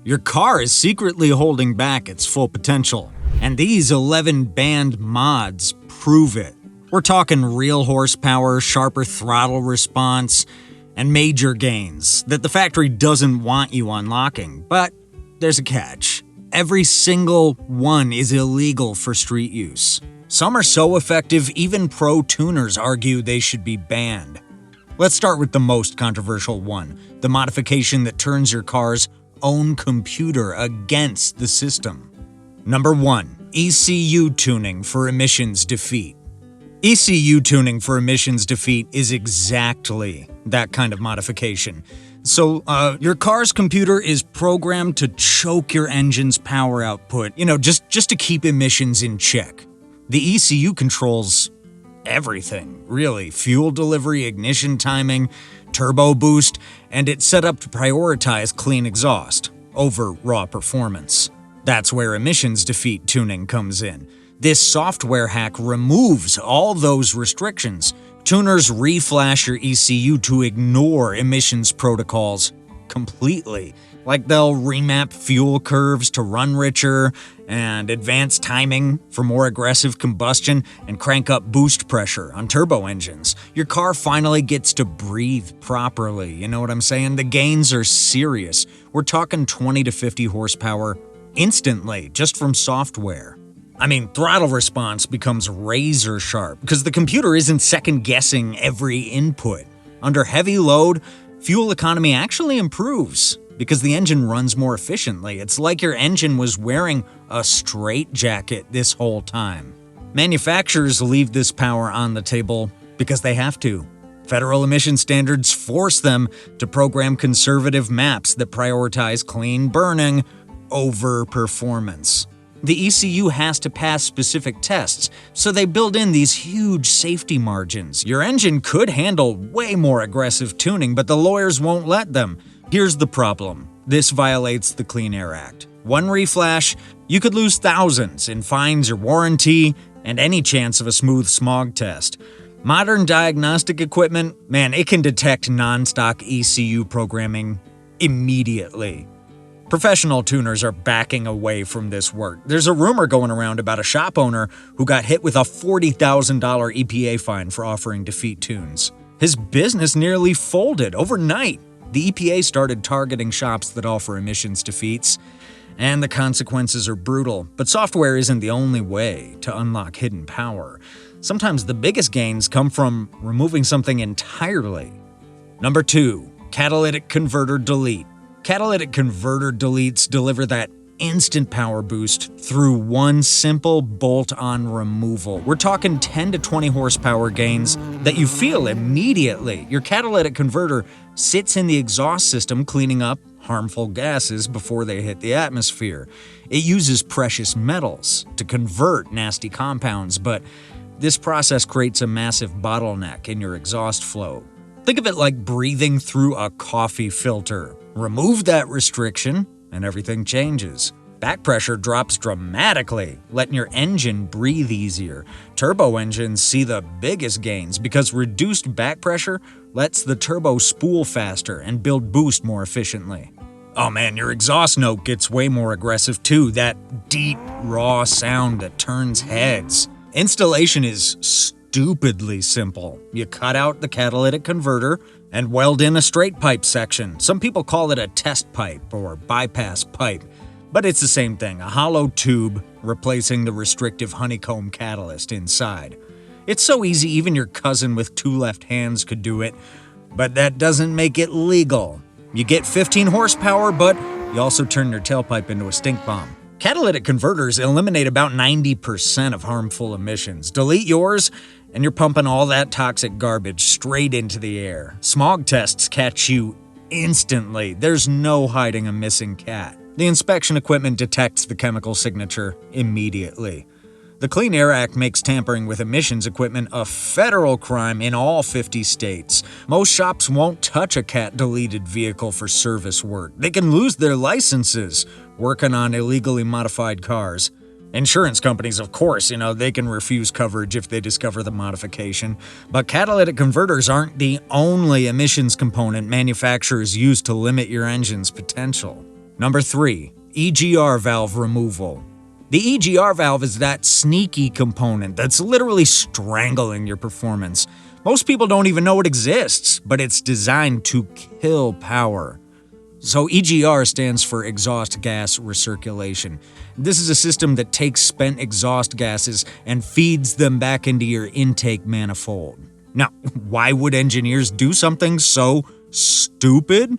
Your car is secretly holding back its full potential, and these 11 banned mods prove it. We're talking real horsepower, sharper throttle response, and major gains that the factory doesn't want you unlocking. But there's a catch. Every single one is illegal for street use. Some are so effective, even pro tuners argue they should be banned. Let's start with the most controversial one, the modification that turns your car's own computer against the system. Number 1. ECU tuning for emissions defeat. ECU tuning for emissions defeat is exactly that kind of modification. So, your car's computer is programmed to choke your engine's power output, just to keep emissions in check. The ECU controls everything, really. Fuel delivery, ignition timing, turbo boost, and it's set up to prioritize clean exhaust over raw performance. That's where emissions defeat tuning comes in. This software hack removes all those restrictions. Tuners reflash your ECU to ignore emissions protocols completely. Like they'll remap fuel curves to run richer and advance timing for more aggressive combustion and crank up boost pressure on turbo engines. Your car finally gets to breathe properly, you know what I'm saying? The gains are serious. We're talking 20 to 50 horsepower instantly, just from software. Throttle response becomes razor sharp because the computer isn't second-guessing every input. Under heavy load, fuel economy actually improves because the engine runs more efficiently. It's like your engine was wearing a straitjacket this whole time. Manufacturers leave this power on the table because they have to. Federal emission standards force them to program conservative maps that prioritize clean burning over performance. The ECU has to pass specific tests, so they build in these huge safety margins. Your engine could handle way more aggressive tuning, but the lawyers won't let them. Here's the problem. This violates the Clean Air Act. One reflash, you could lose thousands in fines or warranty, and any chance of a smooth smog test. Modern diagnostic equipment, it can detect non-stock ECU programming immediately. Professional tuners are backing away from this work. There's a rumor going around about a shop owner who got hit with a $40,000 EPA fine for offering defeat tunes. His business nearly folded overnight. The EPA started targeting shops that offer emissions defeats, and the consequences are brutal. But software isn't the only way to unlock hidden power. Sometimes the biggest gains come from removing something entirely. Number 2. Catalytic converter delete. Catalytic converter deletes deliver that instant power boost through one simple bolt-on removal. We're talking 10 to 20 horsepower gains that you feel immediately. Your catalytic converter sits in the exhaust system cleaning up harmful gases before they hit the atmosphere. It uses precious metals to convert nasty compounds, but this process creates a massive bottleneck in your exhaust flow. Think of it like breathing through a coffee filter. Remove that restriction, and everything changes. Back pressure drops dramatically, letting your engine breathe easier. Turbo engines see the biggest gains because reduced back pressure lets the turbo spool faster and build boost more efficiently. Your exhaust note gets way more aggressive too, that deep, raw sound that turns heads. Installation is stupidly simple. You cut out the catalytic converter and weld in a straight pipe section. Some people call it a test pipe or bypass pipe, but it's the same thing, a hollow tube replacing the restrictive honeycomb catalyst inside. It's so easy even your cousin with 2 left hands could do it, but that doesn't make it legal. You get 15 horsepower, but you also turn your tailpipe into a stink bomb. Catalytic converters eliminate about 90% of harmful emissions. Delete yours, and you're pumping all that toxic garbage straight into the air. Smog tests catch you instantly. There's no hiding a missing cat. The inspection equipment detects the chemical signature immediately. The Clean Air Act makes tampering with emissions equipment a federal crime in all 50 states. Most shops won't touch a cat-deleted vehicle for service work. They can lose their licenses working on illegally modified cars. Insurance companies, of course, they can refuse coverage if they discover the modification. But catalytic converters aren't the only emissions component manufacturers use to limit your engine's potential. Number 3. EGR valve removal. The EGR valve is that sneaky component that's literally strangling your performance. Most people don't even know it exists, but it's designed to kill power. So EGR stands for exhaust gas recirculation. This is a system that takes spent exhaust gases and feeds them back into your intake manifold. Now, why would engineers do something so stupid?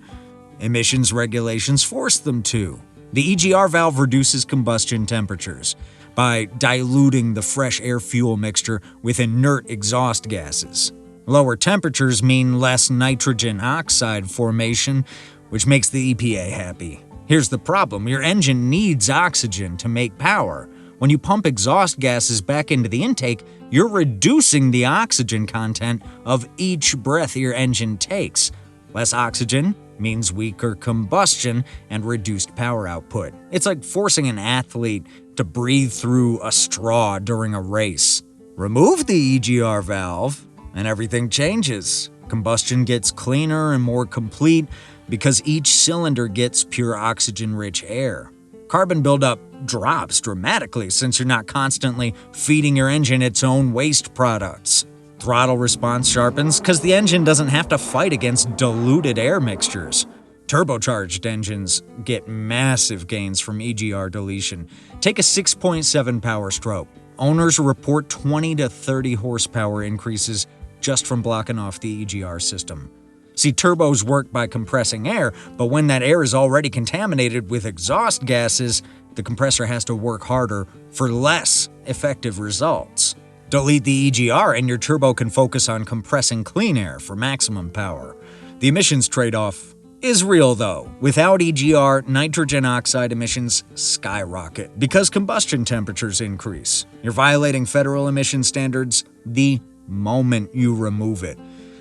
Emissions regulations force them to. The EGR valve reduces combustion temperatures by diluting the fresh air-fuel mixture with inert exhaust gases. Lower temperatures mean less nitrogen oxide formation, which makes the EPA happy. Here's the problem: your engine needs oxygen to make power. When you pump exhaust gases back into the intake, you're reducing the oxygen content of each breath your engine takes. Less oxygen means weaker combustion and reduced power output. It's like forcing an athlete to breathe through a straw during a race. Remove the EGR valve, and everything changes. Combustion gets cleaner and more complete because each cylinder gets pure oxygen-rich air. Carbon buildup drops dramatically since you're not constantly feeding your engine its own waste products. Throttle response sharpens because the engine doesn't have to fight against diluted air mixtures. Turbocharged engines get massive gains from EGR deletion. Take a 6.7 power stroke. Owners report 20 to 30 horsepower increases just from blocking off the EGR system. See, turbos work by compressing air, but when that air is already contaminated with exhaust gases, the compressor has to work harder for less effective results. Delete the EGR and your turbo can focus on compressing clean air for maximum power. The emissions trade-off is real though. Without EGR, nitrogen oxide emissions skyrocket because combustion temperatures increase. You're violating federal emission standards the moment you remove it.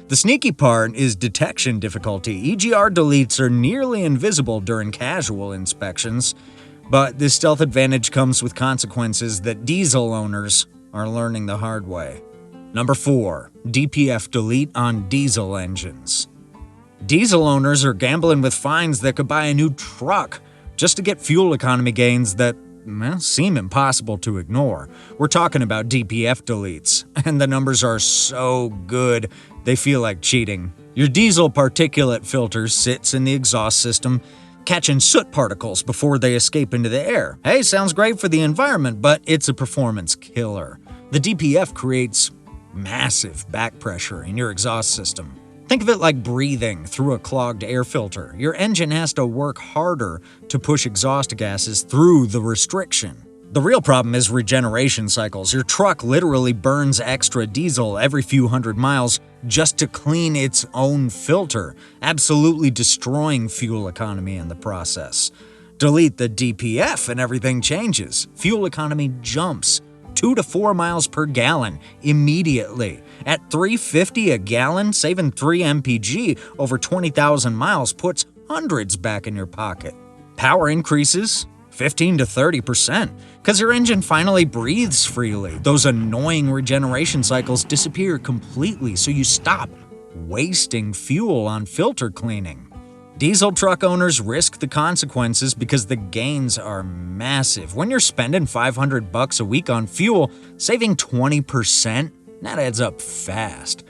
The sneaky part is detection difficulty. EGR deletes are nearly invisible during casual inspections, but this stealth advantage comes with consequences that diesel owners are learning the hard way. Number 4. DPF delete on diesel engines. Diesel owners are gambling with fines that could buy a new truck just to get fuel economy gains that seem impossible to ignore. We're talking about DPF deletes, and the numbers are so good they feel like cheating. Your diesel particulate filter sits in the exhaust system, catching soot particles before they escape into the air. Hey, sounds great for the environment, but it's a performance killer. The DPF creates massive back pressure in your exhaust system. Think of it like breathing through a clogged air filter. Your engine has to work harder to push exhaust gases through the restriction. The real problem is regeneration cycles. Your truck literally burns extra diesel every few hundred miles just to clean its own filter, absolutely destroying fuel economy in the process. Delete the DPF and everything changes. Fuel economy jumps 2 to 4 miles per gallon immediately. At $3.50 a gallon, saving 3 mpg over 20,000 miles puts hundreds back in your pocket. Power increases 15 to 30% because your engine finally breathes freely. Those annoying regeneration cycles disappear completely, so you stop wasting fuel on filter cleaning. Diesel truck owners risk the consequences because the gains are massive. When you're spending $500 a week on fuel, saving 20%, that adds up fast.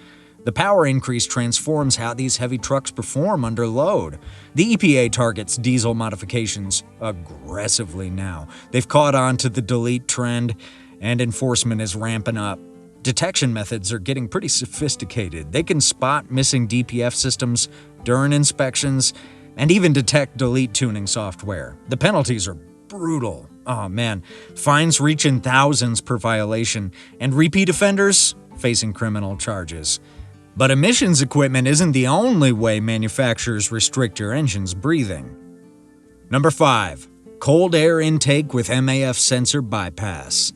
The power increase transforms how these heavy trucks perform under load. The EPA targets diesel modifications aggressively now. They've caught on to the delete trend, and enforcement is ramping up. Detection methods are getting pretty sophisticated. They can spot missing DPF systems during inspections and even detect delete tuning software. The penalties are brutal. Oh man, fines reaching thousands per violation, and repeat offenders facing criminal charges. But emissions equipment isn't the only way manufacturers restrict your engine's breathing. Number 5. Cold air intake with MAF sensor bypass.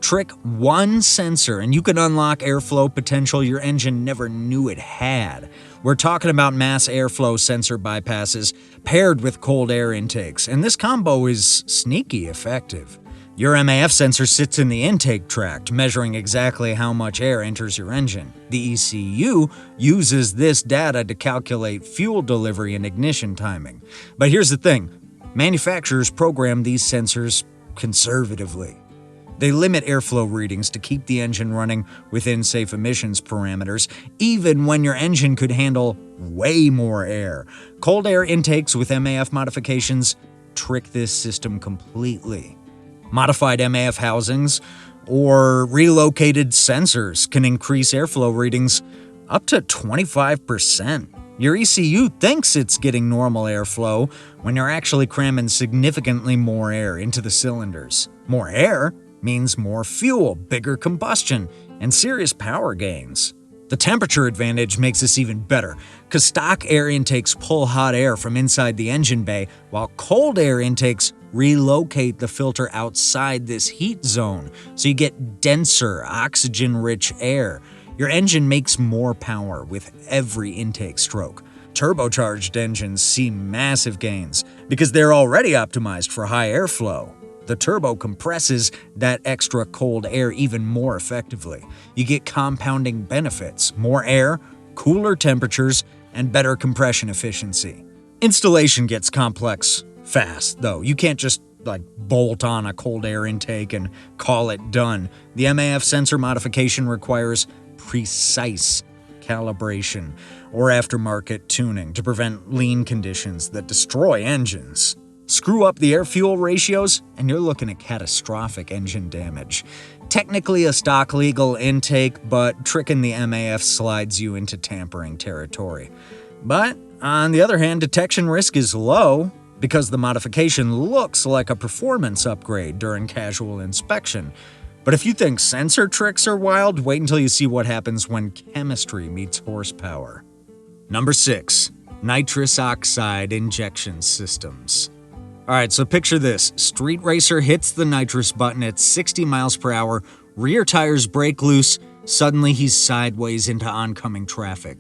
Trick one sensor and you can unlock airflow potential your engine never knew it had. We're talking about mass airflow sensor bypasses paired with cold air intakes, and this combo is sneaky effective. Your MAF sensor sits in the intake tract, measuring exactly how much air enters your engine. The ECU uses this data to calculate fuel delivery and ignition timing. But here's the thing, Manufacturers program these sensors conservatively. They limit airflow readings to keep the engine running within safe emissions parameters, even when your engine could handle way more air. Cold air intakes with MAF modifications trick this system completely. Modified MAF housings or relocated sensors can increase airflow readings up to 25%. Your ECU thinks it's getting normal airflow when you're actually cramming significantly more air into the cylinders. More air means more fuel, bigger combustion, and serious power gains. The temperature advantage makes this even better, because stock air intakes pull hot air from inside the engine bay, while cold air intakes relocate the filter outside this heat zone, so you get denser, oxygen-rich air. Your engine makes more power with every intake stroke. Turbocharged engines see massive gains because they're already optimized for high airflow. The turbo compresses that extra cold air even more effectively. You get compounding benefits: more air, cooler temperatures, and better compression efficiency. Installation gets complex fast, though. You can't just bolt on a cold air intake and call it done. The MAF sensor modification requires precise calibration or aftermarket tuning to prevent lean conditions that destroy engines. Screw up the air-fuel ratios, and you're looking at catastrophic engine damage. Technically a stock legal intake, but tricking the MAF slides you into tampering territory. But on the other hand, detection risk is low because the modification looks like a performance upgrade during casual inspection. But if you think sensor tricks are wild, wait until you see what happens when chemistry meets horsepower. Number 6. Nitrous oxide injection systems. Alright, so picture this. Street racer hits the nitrous button at 60 miles per hour, rear tires break loose, suddenly he's sideways into oncoming traffic.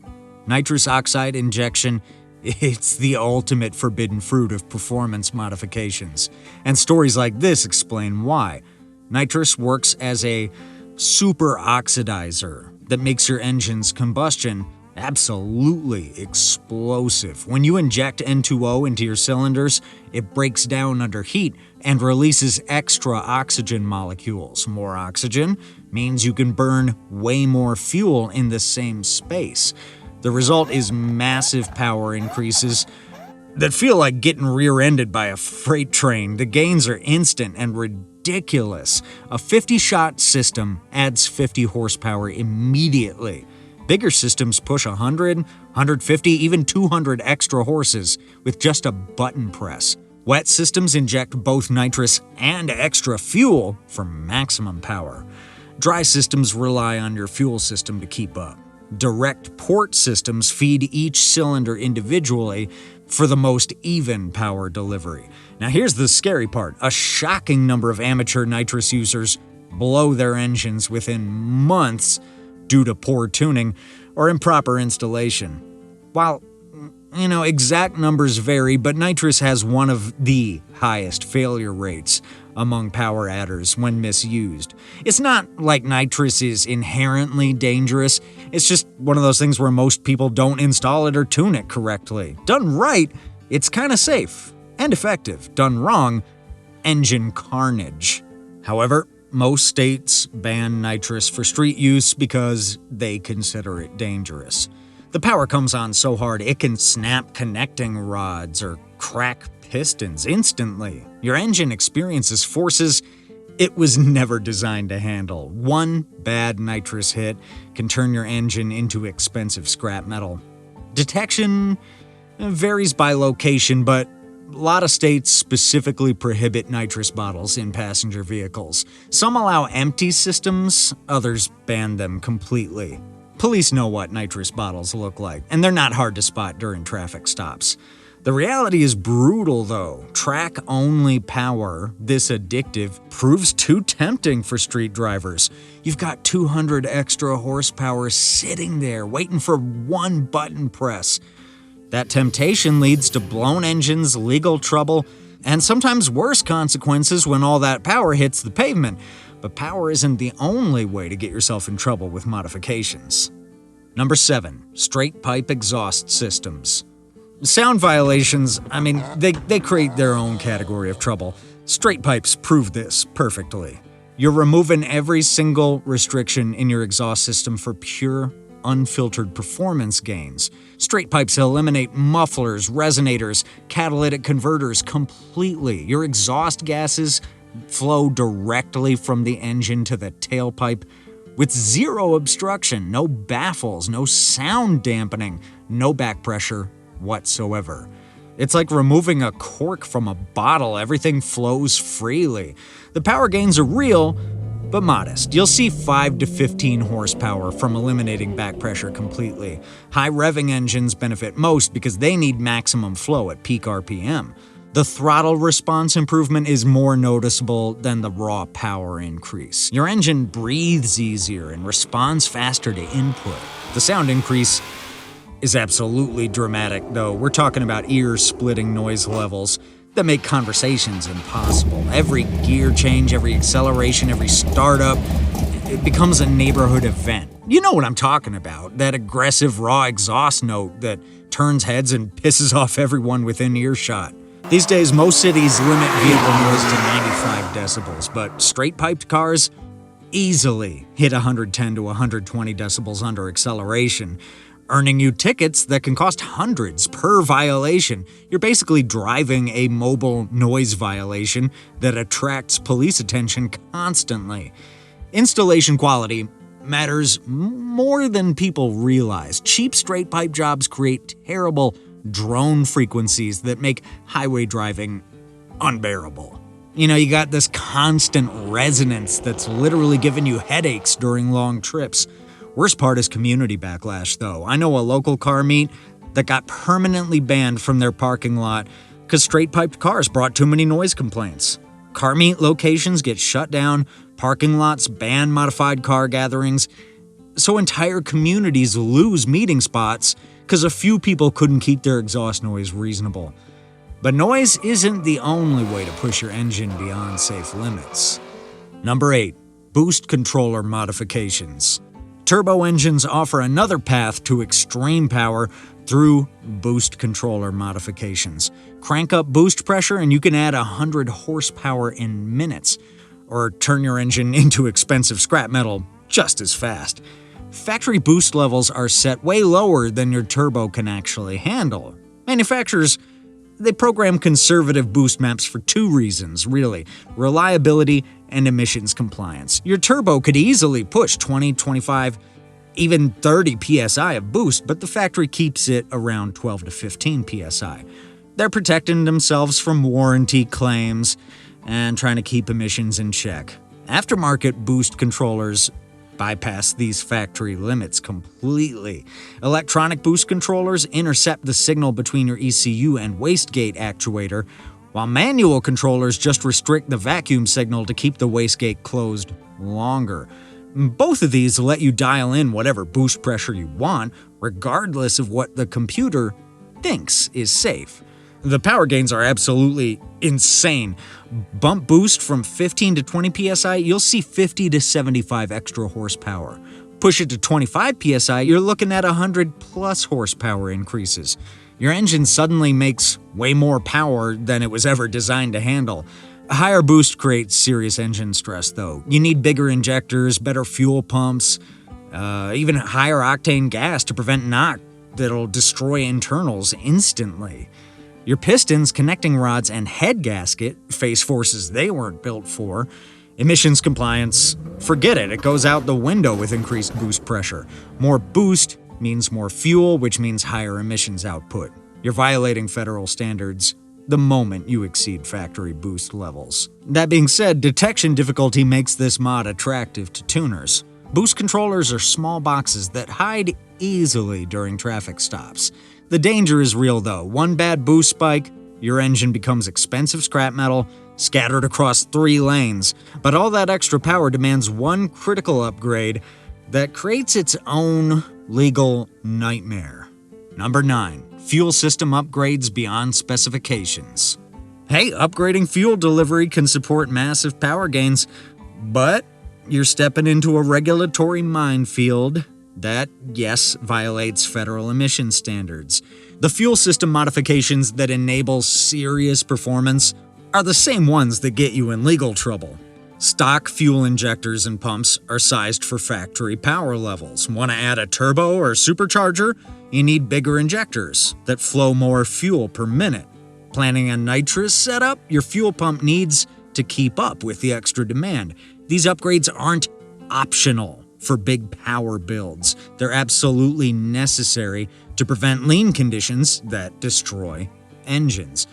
Nitrous oxide injection, it's the ultimate forbidden fruit of performance modifications. And stories like this explain why. Nitrous works as a super oxidizer that makes your engine's combustion absolutely explosive. When you inject N2O into your cylinders, it breaks down under heat and releases extra oxygen molecules. More oxygen means you can burn way more fuel in the same space. The result is massive power increases that feel like getting rear-ended by a freight train. The gains are instant and ridiculous. A 50-shot system adds 50 horsepower immediately. Bigger systems push 100, 150, even 200 extra horses with just a button press. Wet systems inject both nitrous and extra fuel for maximum power. Dry systems rely on your fuel system to keep up. Direct port systems feed each cylinder individually for the most even power delivery. Now here's the scary part. A shocking number of amateur nitrous users blow their engines within months due to poor tuning or improper installation. While, exact numbers vary, but nitrous has one of the highest failure rates among power adders when misused. It's not like nitrous is inherently dangerous, it's just one of those things where most people don't install it or tune it correctly. Done right, it's kinda safe and effective. Done wrong, engine carnage. However, most states ban nitrous for street use because they consider it dangerous. The power comes on so hard it can snap connecting rods or crack pistons instantly. Your engine experiences forces it was never designed to handle. One bad nitrous hit can turn your engine into expensive scrap metal. Detection varies by location, but a lot of states specifically prohibit nitrous bottles in passenger vehicles. Some allow empty systems, others ban them completely. Police know what nitrous bottles look like, and they're not hard to spot during traffic stops. The reality is brutal, though. Track-only power, this addictive, proves too tempting for street drivers. You've got 200 extra horsepower sitting there, waiting for one button press. That temptation leads to blown engines, legal trouble, and sometimes worse consequences when all that power hits the pavement. But power isn't the only way to get yourself in trouble with modifications. Number 7. Straight pipe exhaust systems. Sound violations, they create their own category of trouble. Straight pipes prove this perfectly. You're removing every single restriction in your exhaust system for pure, unfiltered performance gains. Straight pipes eliminate mufflers, resonators, catalytic converters completely. Your exhaust gases flow directly from the engine to the tailpipe with zero obstruction, no baffles, no sound dampening, no back pressure whatsoever. It's like removing a cork from a bottle. Everything flows freely. The power gains are real, but modest. You'll see 5 to 15 horsepower from eliminating back pressure completely. High revving engines benefit most because they need maximum flow at peak RPM. The throttle response improvement is more noticeable than the raw power increase. Your engine breathes easier and responds faster to input. The sound increase is absolutely dramatic, though. We're talking about ear-splitting noise levels that make conversations impossible. Every gear change, every acceleration, every startup, it becomes a neighborhood event. You know what I'm talking about, that aggressive raw exhaust note that turns heads and pisses off everyone within earshot. These days, most cities limit vehicle noise to 95 decibels, but straight-piped cars easily hit 110 to 120 decibels under acceleration, earning you tickets that can cost hundreds per violation. You're basically driving a mobile noise violation that attracts police attention constantly. Installation quality matters more than people realize. Cheap straight-pipe jobs create terrible drone frequencies that make highway driving unbearable. You got this constant resonance that's literally giving you headaches during long trips. Worst part is community backlash, though. I know a local car meet that got permanently banned from their parking lot because straight-piped cars brought too many noise complaints. Car meet locations get shut down, parking lots ban modified car gatherings, so entire communities lose meeting spots because a few people couldn't keep their exhaust noise reasonable. But noise isn't the only way to push your engine beyond safe limits. Number 8. Boost controller modifications. Turbo engines offer another path to extreme power through boost controller modifications. Crank up boost pressure and you can add 100 horsepower in minutes, or turn your engine into expensive scrap metal just as fast. Factory boost levels are set way lower than your turbo can actually handle. Manufacturers, they program conservative boost maps for 2 reasons, really: reliability and emissions compliance. Your turbo could easily push 20, 25, even 30 psi of boost, but the factory keeps it around 12 to 15 psi. They're protecting themselves from warranty claims and trying to keep emissions in check. Aftermarket boost controllers bypass these factory limits completely. Electronic boost controllers intercept the signal between your ECU and wastegate actuator, while manual controllers just restrict the vacuum signal to keep the wastegate closed longer. Both of these let you dial in whatever boost pressure you want, regardless of what the computer thinks is safe. The power gains are absolutely insane. Bump boost from 15 to 20 psi, you'll see 50 to 75 extra horsepower. Push it to 25 psi, you're looking at 100 plus horsepower increases. Your engine suddenly makes way more power than it was ever designed to handle. A higher boost creates serious engine stress, though. You need bigger injectors, better fuel pumps, even higher octane gas to prevent knock that'll destroy internals instantly. Your pistons, connecting rods, and head gasket face forces they weren't built for. Emissions compliance, forget it, it goes out the window with increased boost pressure. More boost means more fuel, which means higher emissions output. You're violating federal standards the moment you exceed factory boost levels. That being said, detection difficulty makes this mod attractive to tuners. Boost controllers are small boxes that hide easily during traffic stops. The danger is real, though. One bad boost spike, your engine becomes expensive scrap metal, scattered across 3 lanes. But all that extra power demands one critical upgrade that creates its own legal nightmare. Number 9. Fuel system upgrades beyond specifications. Hey, upgrading fuel delivery can support massive power gains, but you're stepping into a regulatory minefield. That, yes, violates federal emission standards. The fuel system modifications that enable serious performance are the same ones that get you in legal trouble. Stock fuel injectors and pumps are sized for factory power levels. Want to add a turbo or supercharger? You need bigger injectors that flow more fuel per minute. Planning a nitrous setup? Your fuel pump needs to keep up with the extra demand. These upgrades aren't optional for big power builds. They're absolutely necessary to prevent lean conditions that destroy engines.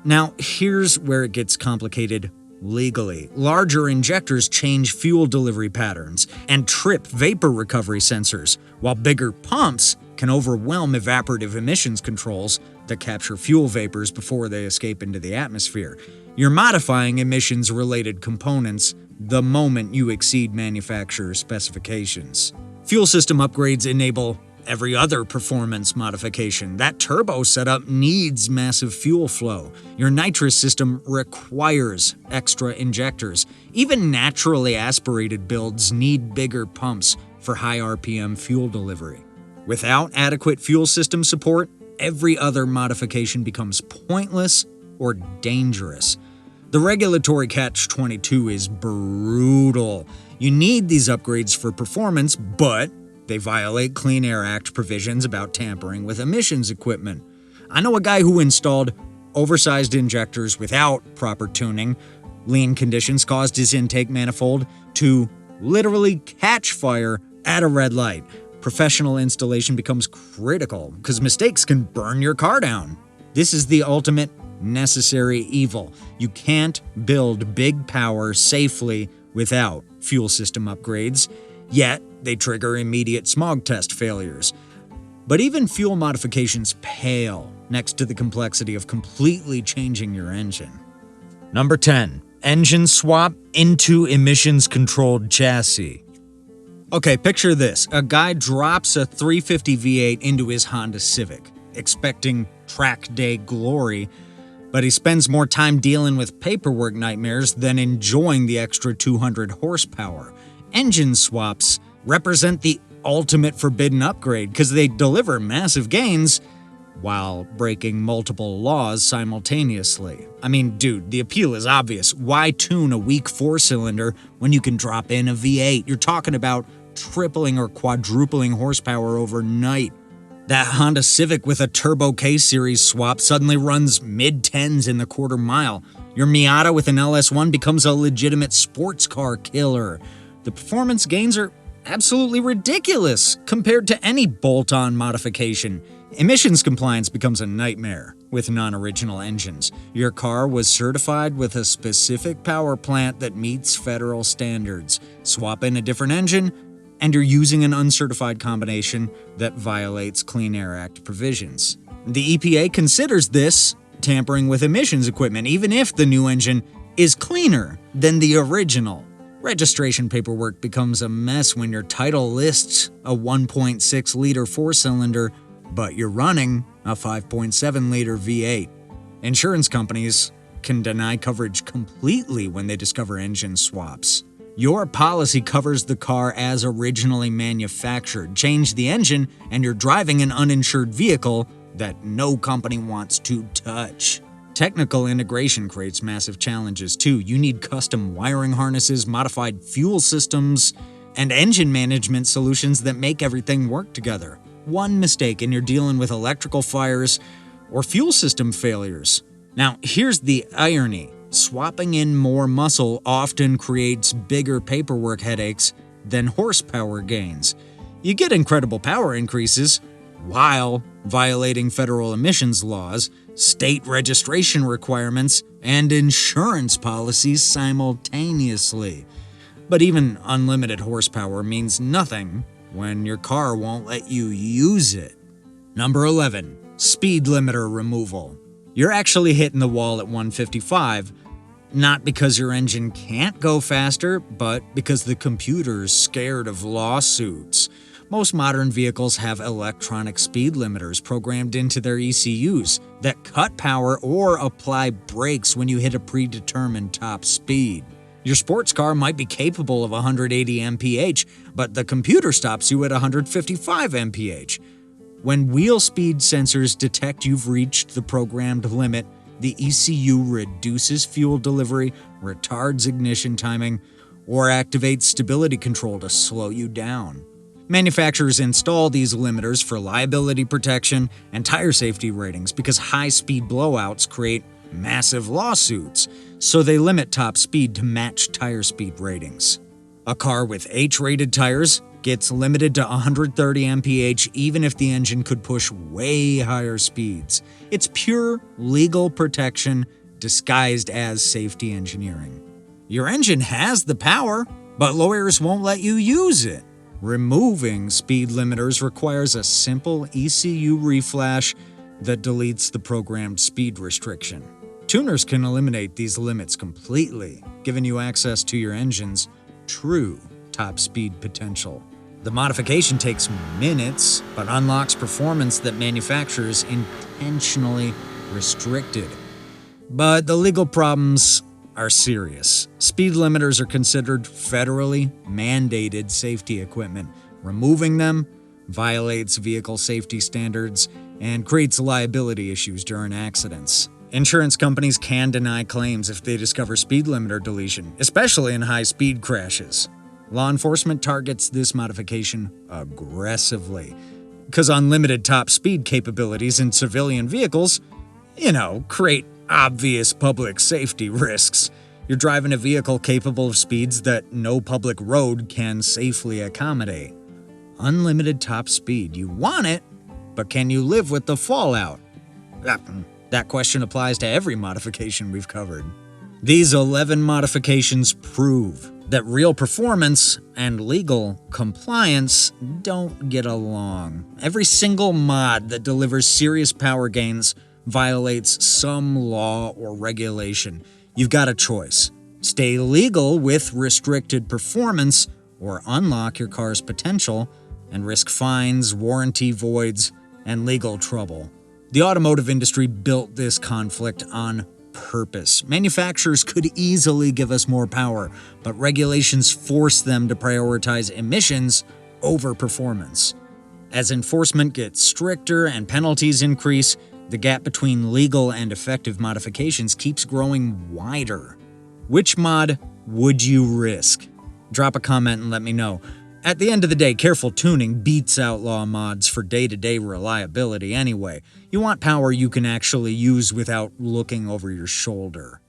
Now, here's where it gets complicated legally. Larger injectors change fuel delivery patterns and trip vapor recovery sensors, while bigger pumps can overwhelm evaporative emissions controls that capture fuel vapors before they escape into the atmosphere. You're modifying emissions-related components the moment you exceed manufacturer specifications. Fuel system upgrades enable every other performance modification. That turbo setup needs massive fuel flow. Your nitrous system requires extra injectors. Even naturally aspirated builds need bigger pumps for high RPM fuel delivery. Without adequate fuel system support, every other modification becomes pointless or dangerous. The regulatory catch-22 is brutal. You need these upgrades for performance, but they violate Clean Air Act provisions about tampering with emissions equipment. I know a guy who installed oversized injectors without proper tuning. Lean conditions caused his intake manifold to literally catch fire at a red light. Professional installation becomes critical because mistakes can burn your car down. This is the ultimate necessary evil. You can't build big power safely without fuel system upgrades, yet they trigger immediate smog test failures. But even fuel modifications pale next to the complexity of completely changing your engine. Number 10. Engine swap into emissions-controlled chassis. Okay, picture this. A guy drops a 350 V8 into his Honda Civic, expecting track day glory, but he spends more time dealing with paperwork nightmares than enjoying the extra 200 horsepower. Engine swaps represent the ultimate forbidden upgrade because they deliver massive gains while breaking multiple laws simultaneously. I mean, dude, the appeal is obvious. Why tune a weak four-cylinder when you can drop in a V8? You're talking about tripling or quadrupling horsepower overnight. That Honda Civic with a Turbo K-Series swap suddenly runs mid-10s in the quarter mile. Your Miata with an LS1 becomes a legitimate sports car killer. The performance gains are absolutely ridiculous compared to any bolt-on modification. Emissions compliance becomes a nightmare with non-original engines. Your car was certified with a specific power plant that meets federal standards. Swap in a different engine, and you're using an uncertified combination that violates Clean Air Act provisions. The EPA considers this tampering with emissions equipment, even if the new engine is cleaner than the original. Registration paperwork becomes a mess when your title lists a 1.6-liter four-cylinder, but you're running a 5.7-liter V8. Insurance companies can deny coverage completely when they discover engine swaps. Your policy covers the car as originally manufactured. Change the engine, and you're driving an uninsured vehicle that no company wants to touch. Technical integration creates massive challenges too. You need custom wiring harnesses, modified fuel systems, and engine management solutions that make everything work together. One mistake and you're dealing with electrical fires or fuel system failures. Now, here's the irony. Swapping in more muscle often creates bigger paperwork headaches than horsepower gains. You get incredible power increases while violating federal emissions laws, state registration requirements, and insurance policies simultaneously. But even unlimited horsepower means nothing when your car won't let you use it. Number 11. Speed limiter removal. You're actually hitting the wall at 155, not because your engine can't go faster, but because the computer's scared of lawsuits. Most modern vehicles have electronic speed limiters programmed into their ECUs that cut power or apply brakes when you hit a predetermined top speed. Your sports car might be capable of 180 mph, but the computer stops you at 155 mph. When wheel speed sensors detect you've reached the programmed limit, the ECU reduces fuel delivery, retards ignition timing, or activates stability control to slow you down. Manufacturers install these limiters for liability protection and tire safety ratings because high-speed blowouts create massive lawsuits, so they limit top speed to match tire speed ratings. A car with H-rated tires gets limited to 130 mph even if the engine could push way higher speeds. It's pure legal protection disguised as safety engineering. Your engine has the power, but lawyers won't let you use it. Removing speed limiters requires a simple ECU reflash that deletes the programmed speed restriction. Tuners can eliminate these limits completely, giving you access to your engine's true top speed potential. The modification takes minutes, but unlocks performance that manufacturers intentionally restricted. But the legal problems are serious. Speed limiters are considered federally mandated safety equipment. Removing them violates vehicle safety standards and creates liability issues during accidents. Insurance companies can deny claims if they discover speed limiter deletion, especially in high-speed crashes. Law enforcement targets this modification aggressively, because unlimited top speed capabilities in civilian vehicles, create obvious public safety risks. You're driving a vehicle capable of speeds that no public road can safely accommodate. Unlimited top speed. You want it, but can you live with the fallout? That question applies to every modification we've covered. These 11 modifications prove that real performance and legal compliance don't get along. Every single mod that delivers serious power gains violates some law or regulation. You've got a choice. Stay legal with restricted performance, or unlock your car's potential and risk fines, warranty voids, and legal trouble. The automotive industry built this conflict on purpose. Manufacturers could easily give us more power, but regulations force them to prioritize emissions over performance. As enforcement gets stricter and penalties increase, the gap between legal and effective modifications keeps growing wider. Which mod would you risk? Drop a comment and let me know. At the end of the day, careful tuning beats outlaw mods for day-to-day reliability anyway. You want power you can actually use without looking over your shoulder.